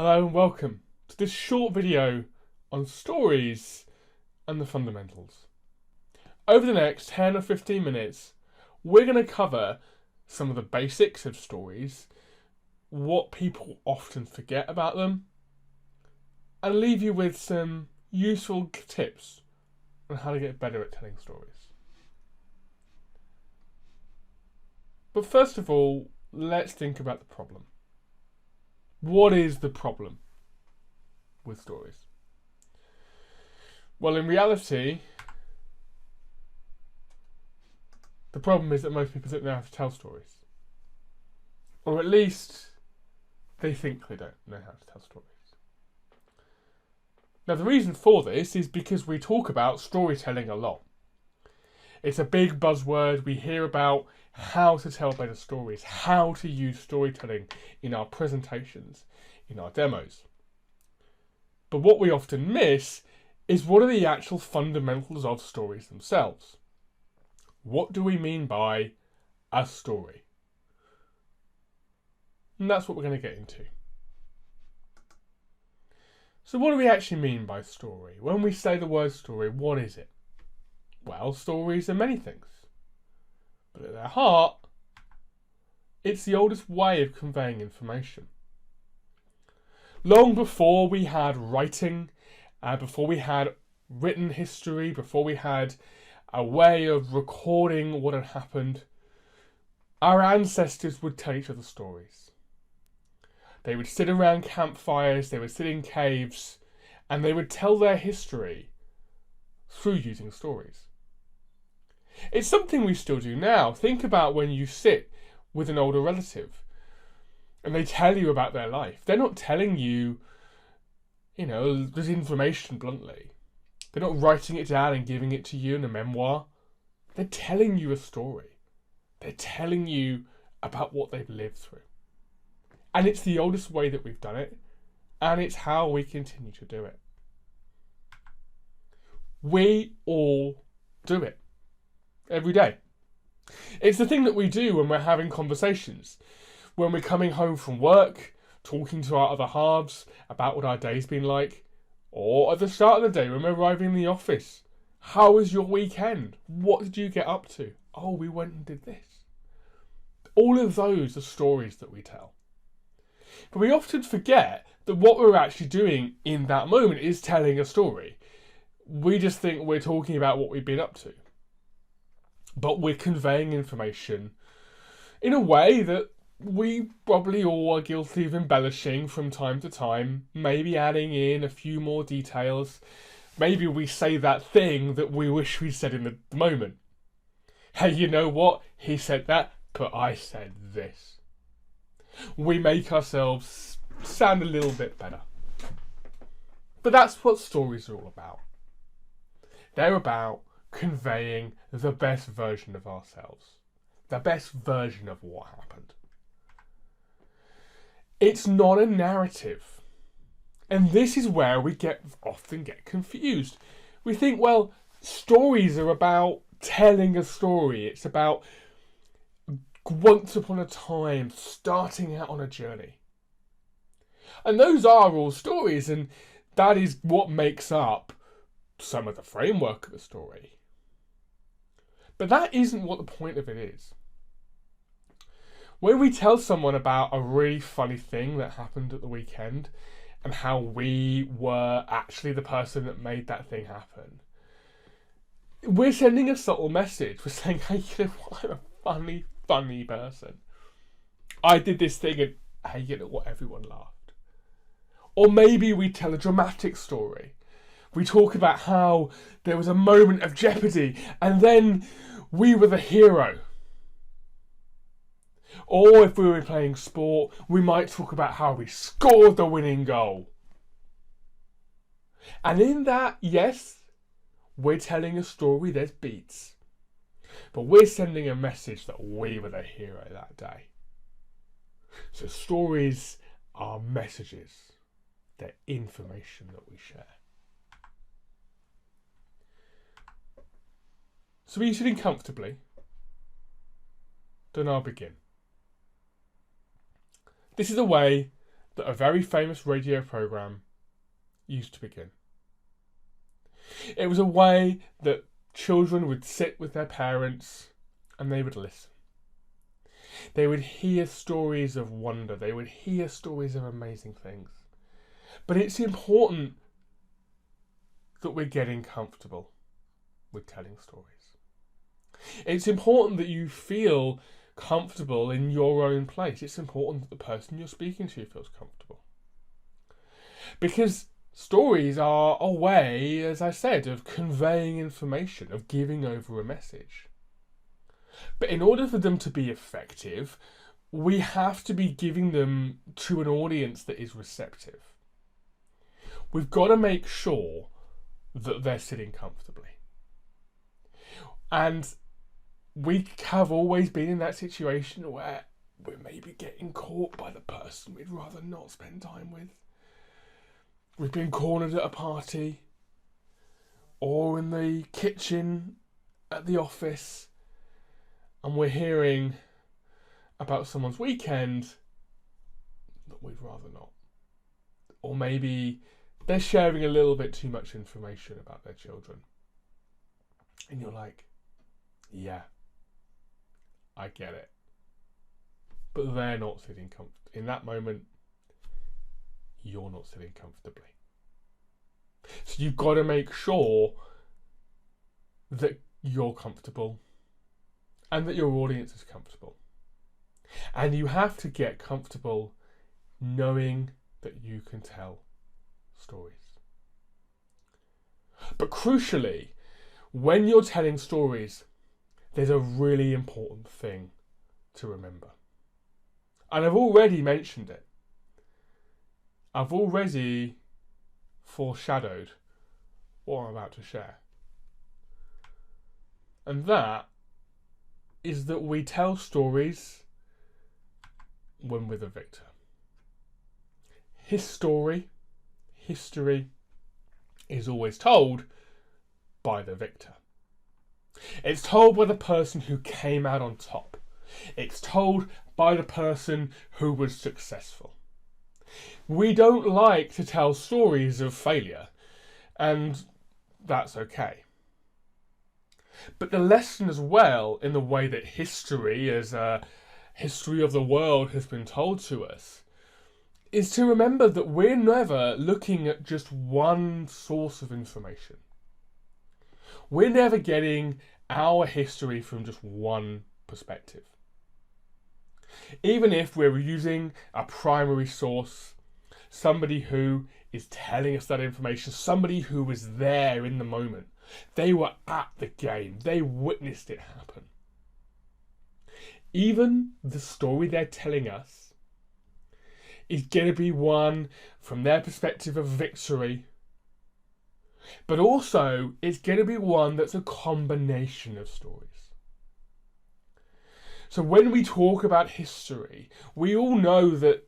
Hello and welcome to this short video on stories and the fundamentals. Over the next 10 or 15 minutes, we're going to cover some of the basics of stories, what people often forget about them, and leave you with some useful tips on how to get better at telling stories. But first of all, let's think about the problem. What is the problem with stories? Well, in reality, the problem is that most people don't know how to tell stories. Or at least, they think they don't know how to tell stories. Now, the reason for this is because we talk about storytelling a lot. It's a big buzzword. We hear about how to tell better stories, how to use storytelling in our presentations, in our demos. But what we often miss is what are the actual fundamentals of stories themselves. What do we mean by a story? And that's what we're going to get into. So what do we actually mean by story? When we say the word story, what is it? Well, stories are many things. But at their heart, it's the oldest way of conveying information. Long before we had writing, before we had written history, before we had a way of recording what had happened, our ancestors would tell each other stories. They would sit around campfires, they would sit in caves, and they would tell their history through using stories. It's something we still do now. Think about when you sit with an older relative and they tell you about their life. They're not telling you, there's information bluntly. They're not writing it down and giving it to you in a memoir. They're telling you a story. They're telling you about what they've lived through. And it's the oldest way that we've done it, and it's how we continue to do it. We all do it. Every day. It's the thing that we do when we're having conversations. When we're coming home from work, talking to our other halves about what our day's been like. Or at the start of the day when we're arriving in the office. How was your weekend? What did you get up to? Oh, we went and did this. All of those are stories that we tell. But we often forget that what we're actually doing in that moment is telling a story. We just think we're talking about what we've been up to. But we're conveying information in a way that we probably all are guilty of embellishing from time to time, maybe adding in a few more details. Maybe we say that thing that we wish we said in the moment. Hey, you know what? He said that, but I said this. We make ourselves sound a little bit better. But that's what stories are all about. They're about conveying the best version of ourselves, the best version of what happened. It's not a narrative, and this is where we often get confused. We think, well, stories are about telling a story. It's about once upon a time starting out on a journey, and those are all stories, and that is what makes up some of the framework of the story. But that isn't what the point of it is. When we tell someone about a really funny thing that happened at the weekend and how we were actually the person that made that thing happen, we're sending a subtle message. We're saying, hey, you know what? I'm a funny person. I did this thing and hey, you know what? Everyone laughed. Or maybe we tell a dramatic story. We talk about how there was a moment of jeopardy and then we were the hero. Or if we were playing sport, we might talk about how we scored the winning goal. And in that, yes, we're telling a story, there's beats. But we're sending a message that we were the hero that day. So stories are messages. They're information that we share. So are you sitting comfortably? Then I'll begin. This is a way that a very famous radio program used to begin. It was a way that children would sit with their parents and they would listen. They would hear stories of wonder. They would hear stories of amazing things. But it's important that we're getting comfortable with telling stories. It's important that you feel comfortable in your own place. It's important that the person you're speaking to feels comfortable. Because stories are a way, as I said, of conveying information, of giving over a message. But in order for them to be effective, we have to be giving them to an audience that is receptive. We've got to make sure that they're sitting comfortably. And we have always been in that situation where we're maybe getting caught by the person we'd rather not spend time with. We've been cornered at a party or in the kitchen at the office, and we're hearing about someone's weekend that we'd rather not. Or maybe they're sharing a little bit too much information about their children. And you're like, yeah, I get it. But they're not sitting comfortably. In that moment, you're not sitting comfortably. So you've got to make sure that you're comfortable and that your audience is comfortable. And you have to get comfortable knowing that you can tell stories. But crucially, when you're telling stories, there's a really important thing to remember. And I've already mentioned it. I've already foreshadowed what I'm about to share. And that is that we tell stories when we're the victor. History is always told by the victor. It's told by the person who came out on top. It's told by the person who was successful. We don't like to tell stories of failure, and that's okay. But the lesson as well, in the way that history, as a history of the world, has been told to us, is to remember that we're never looking at just one source of information. We're never getting our history from just one perspective. Even if we're using a primary source, somebody who is telling us that information, somebody who was there in the moment, they were at the game, they witnessed it happen. Even the story they're telling us is going to be one from their perspective of victory, but also it's going to be one that's a combination of stories. So when we talk about history, we all know that,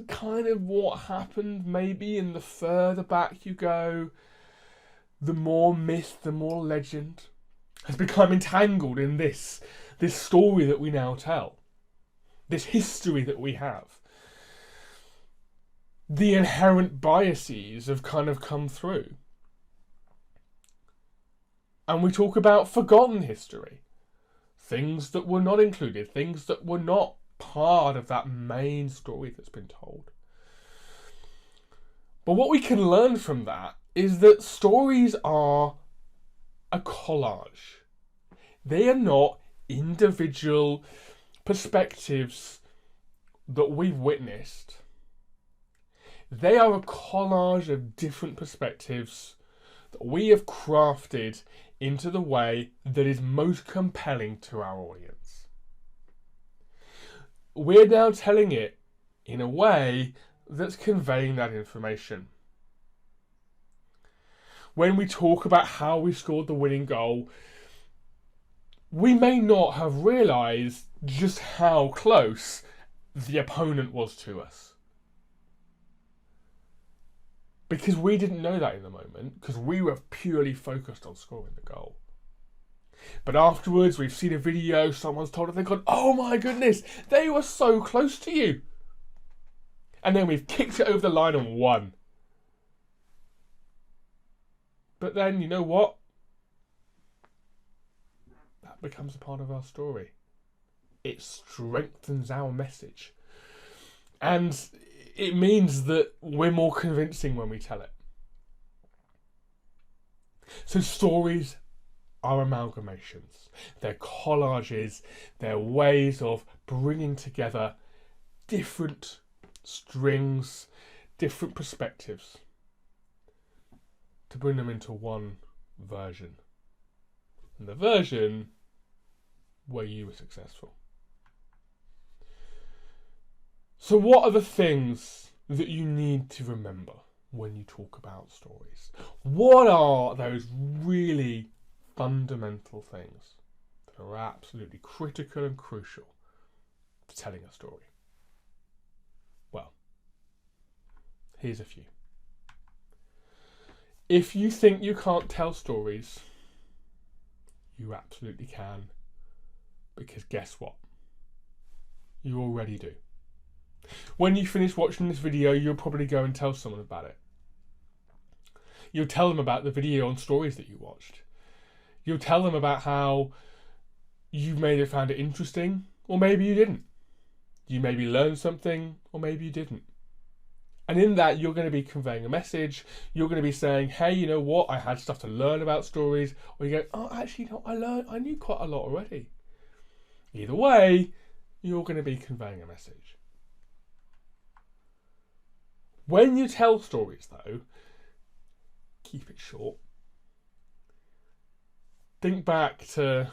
kind of what happened maybe, and the further back you go, the more myth, the more legend has become entangled in this story that we now tell, this history that we have. The inherent biases have kind of come through. And we talk about forgotten history. Things that were not included, things that were not part of that main story that's been told. But what we can learn from that is that stories are a collage. They are not individual perspectives that we've witnessed. They are a collage of different perspectives that we have crafted into the way that is most compelling to our audience. We're now telling it in a way that's conveying that information. When we talk about how we scored the winning goal, we may not have realised just how close the opponent was to us. Because we didn't know that in the moment, because we were purely focused on scoring the goal. But afterwards, we've seen a video, someone's told us, they've gone, oh my goodness, they were so close to you. And then we've kicked it over the line and won. But then, you know what? That becomes a part of our story. It strengthens our message. And it means that we're more convincing when we tell it. So stories are amalgamations. They're collages. They're ways of bringing together different strings, different perspectives to bring them into one version. And the version where you were successful. So what are the things that you need to remember when you talk about stories? What are those really fundamental things that are absolutely critical and crucial to telling a story? Well, here's a few. If you think you can't tell stories, you absolutely can. Because guess what? You already do. When you finish watching this video, you'll probably go and tell someone about it. You'll tell them about the video on stories that you watched. You'll tell them about how you found it interesting, or maybe you didn't. You maybe learned something, or maybe you didn't. And in that, you're going to be conveying a message. You're going to be saying, hey, you know what? I had stuff to learn about stories. Or you go, oh, actually, no, I knew quite a lot already. Either way, you're going to be conveying a message. When you tell stories, though, keep it short. Think back to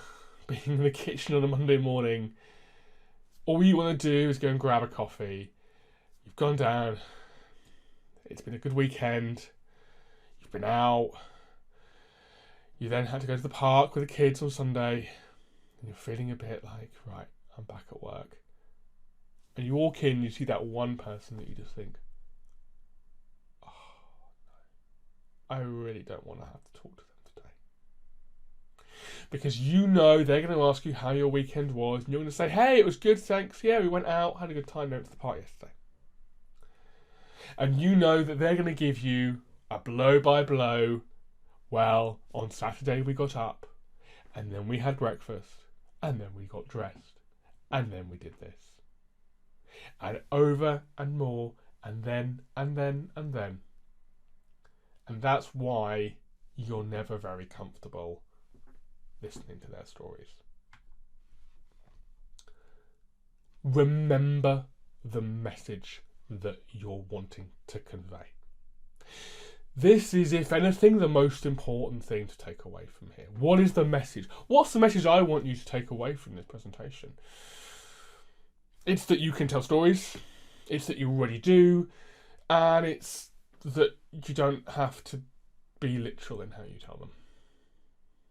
being in the kitchen on a Monday morning. All you want to do is go and grab a coffee. You've gone down. It's been a good weekend. You've been out. You then had to go to the park with the kids on Sunday. And you're feeling a bit like, right, I'm back at work. And you walk in, you see that one person that you just think, oh, no, I really don't want to have to talk to them today. Because you know they're going to ask you how your weekend was. And you're going to say, hey, it was good, thanks. Yeah, we went out, had a good time, went to the park yesterday. And you know that they're going to give you a blow-by-blow, well, on Saturday we got up, and then we had breakfast, and then we got dressed, and then we did this. And over and more, and then, and then, and then. And that's why you're never very comfortable listening to their stories. Remember the message that you're wanting to convey. This is, if anything, the most important thing to take away from here. What is the message? What's the message I want you to take away from this presentation? It's that you can tell stories, it's that you already do, and it's that you don't have to be literal in how you tell them.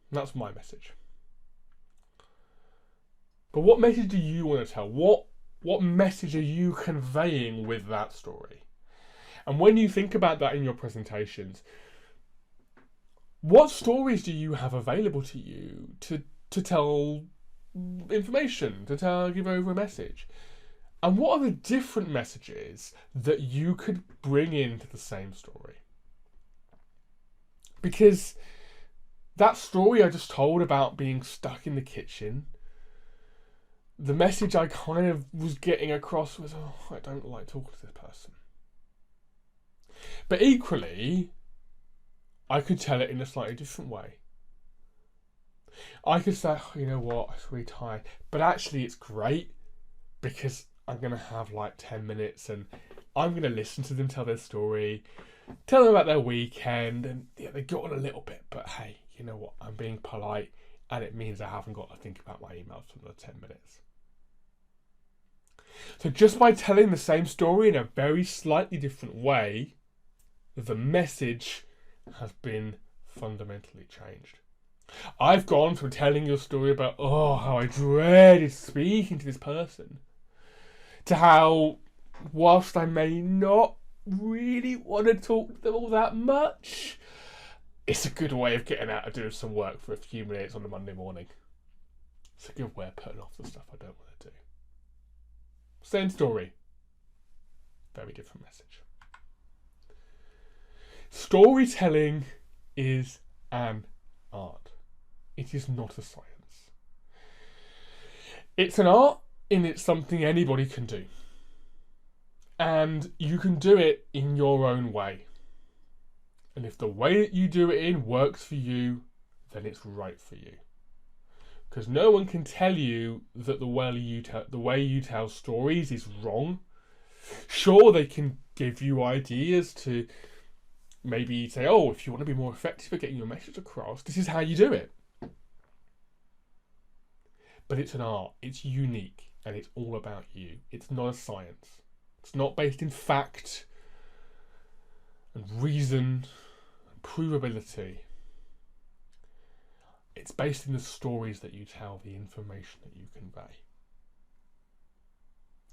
And that's my message. But what message do you want to tell? What message are you conveying with that story? And when you think about that in your presentations, what stories do you have available to you to tell information, to give over a message? And what are the different messages that you could bring into the same story? Because that story I just told about being stuck in the kitchen, the message I kind of was getting across was, oh, I don't like talking to this person. But equally, I could tell it in a slightly different way. I could say, oh, you know what, I'm really tired. But actually it's great because I'm going to have like 10 minutes and I'm going to listen to them tell their story, tell them about their weekend, and yeah, they got on a little bit, but hey, you know what, I'm being polite and it means I haven't got to think about my emails for another 10 minutes. So just by telling the same story in a very slightly different way, the message has been fundamentally changed. I've gone from telling your story about, oh, how I dreaded speaking to this person, to how, whilst I may not really want to talk to them all that much, it's a good way of getting out and doing some work for a few minutes on a Monday morning. It's a good way of putting off the stuff I don't want to do. Same story. Very different message. Storytelling is an art. It is not a science. It's an art and it's something anybody can do. And you can do it in your own way. And if the way that you do it in works for you, then it's right for you. Because no one can tell you that the way you tell stories is wrong. Sure, they can give you ideas to maybe say, oh, if you want to be more effective at getting your message across, this is how you do it. But it's an art, it's unique, and it's all about you. It's not a science. It's not based in fact and reason and provability. It's based in the stories that you tell, the information that you convey.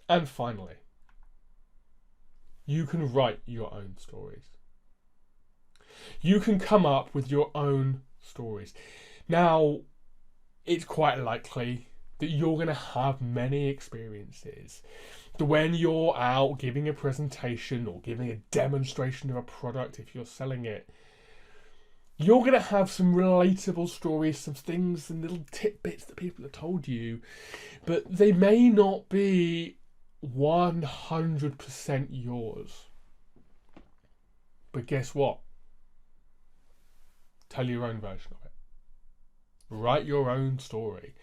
And finally, you can write your own stories. You can come up with your own stories. Now, it's quite likely that you're going to have many experiences that when you're out giving a presentation or giving a demonstration of a product, if you're selling it, you're going to have some relatable stories, some things and little tidbits that people have told you, but they may not be 100% yours. But guess what? Tell your own version of it. Write your own story.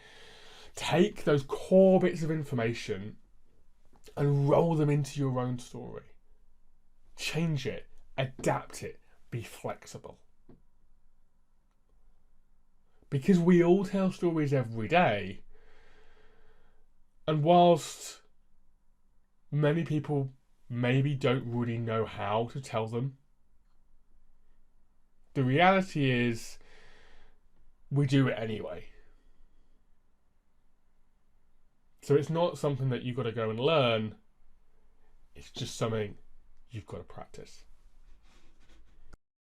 Take those core bits of information and roll them into your own story. Change it, adapt it, be flexible. Because we all tell stories every day, and whilst many people maybe don't really know how to tell them, the reality is we do it anyway. So it's not something that you've got to go and learn, it's just something you've got to practice.